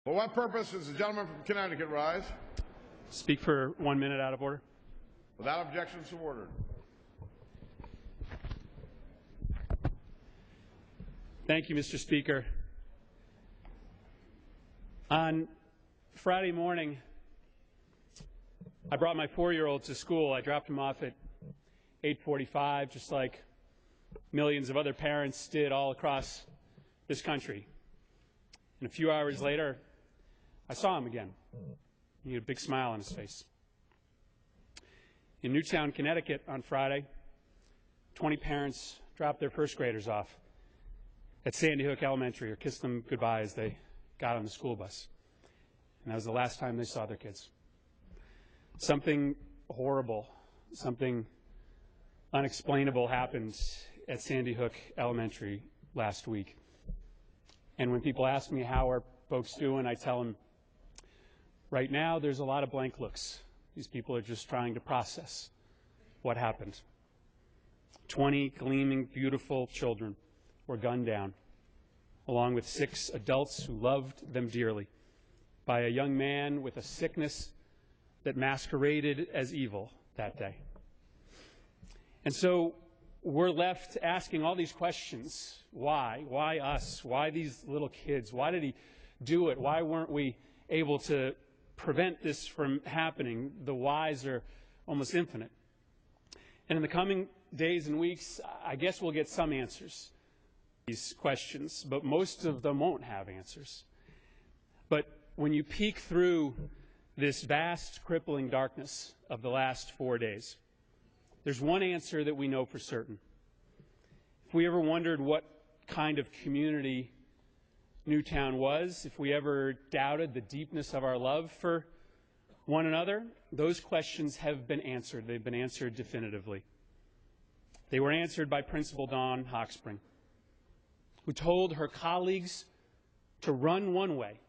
For what purpose does the gentleman from Connecticut rise? Speak for 1 minute, out of order. Without objection, so ordered. Thank you, Mr. Speaker. On Friday morning, I brought my 4-year-old to school. I dropped him off at 8:45, just like millions of other parents did all across this country. And a few hours later, I saw him again. He had a big smile on his face. In Newtown, Connecticut, on Friday, 20 parents dropped their first graders off at Sandy Hook Elementary, or kissed them goodbye as they got on the school bus. And that was the last time they saw their kids. Something horrible, something unexplainable happened at Sandy Hook Elementary last week. And when people ask me how are folks doing, I tell them, right now there's a lot of blank looks. These people are just trying to process what happened. 20 gleaming, beautiful children were gunned down, along with 6 adults who loved them dearly, by a young man with a sickness that masqueraded as evil that day. And so we're left asking all these questions. Why? Why us? Why these little kids? Why did he do it? Why weren't we able to prevent this from happening? The whys are almost infinite. And in the coming days and weeks, I guess we'll get some answers to these questions, but most of them won't have answers. But when you peek through this vast, crippling darkness of the last 4 days, there's one answer that we know for certain. If we ever wondered what kind of community Newtown was, if we ever doubted the deepness of our love for one another, those questions have been answered. They've been answered definitively. They were answered by Principal Dawn Hawkspring, who told her colleagues to run one way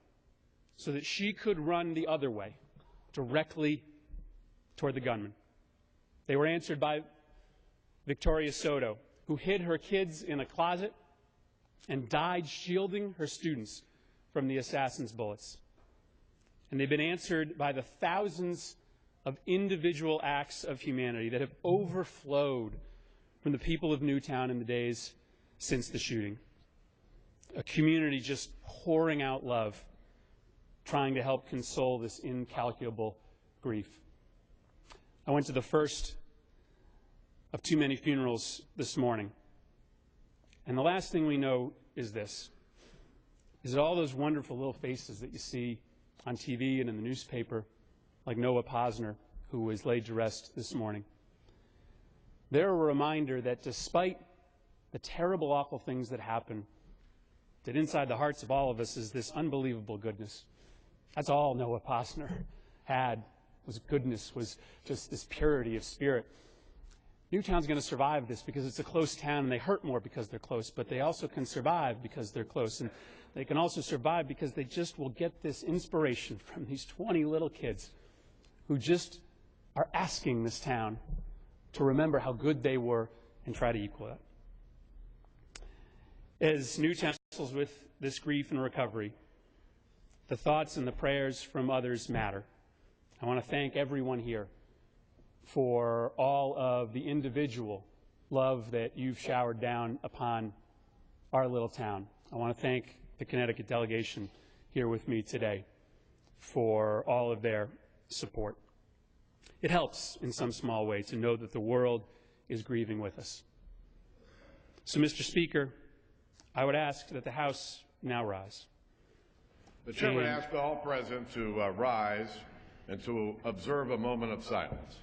so that she could run the other way, directly toward the gunman. They were answered by Victoria Soto, who hid her kids in a closet and died shielding her students from the assassin's bullets. And they've been answered by the thousands of individual acts of humanity that have overflowed from the people of Newtown in the days since the shooting. A community just pouring out love, trying to help console this incalculable grief. I went to the first of too many funerals this morning. And the last thing we know is this, is that all those wonderful little faces that you see on TV and in the newspaper, like Noah Posner, who was laid to rest this morning, they're a reminder that despite the terrible, awful things that happen, that inside the hearts of all of us is this unbelievable goodness. That's all Noah Posner had, was goodness, was just this purity of spirit. Newtown's going to survive this because it's a close town, and they hurt more because they're close, but they also can survive because they're close. And they can also survive because they just will get this inspiration from these 20 little kids who just are asking this town to remember how good they were and try to equal that. As Newtown wrestles with this grief and recovery, the thoughts and the prayers from others matter. I want to thank everyone here for all of the individual love that you've showered down upon our little town. I want to thank the Connecticut delegation here with me today for all of their support. It helps in some small way to know that the world is grieving with us. So, Mr. Speaker, I would ask that the House now rise. The Chair would ask all present to rise and to observe a moment of silence.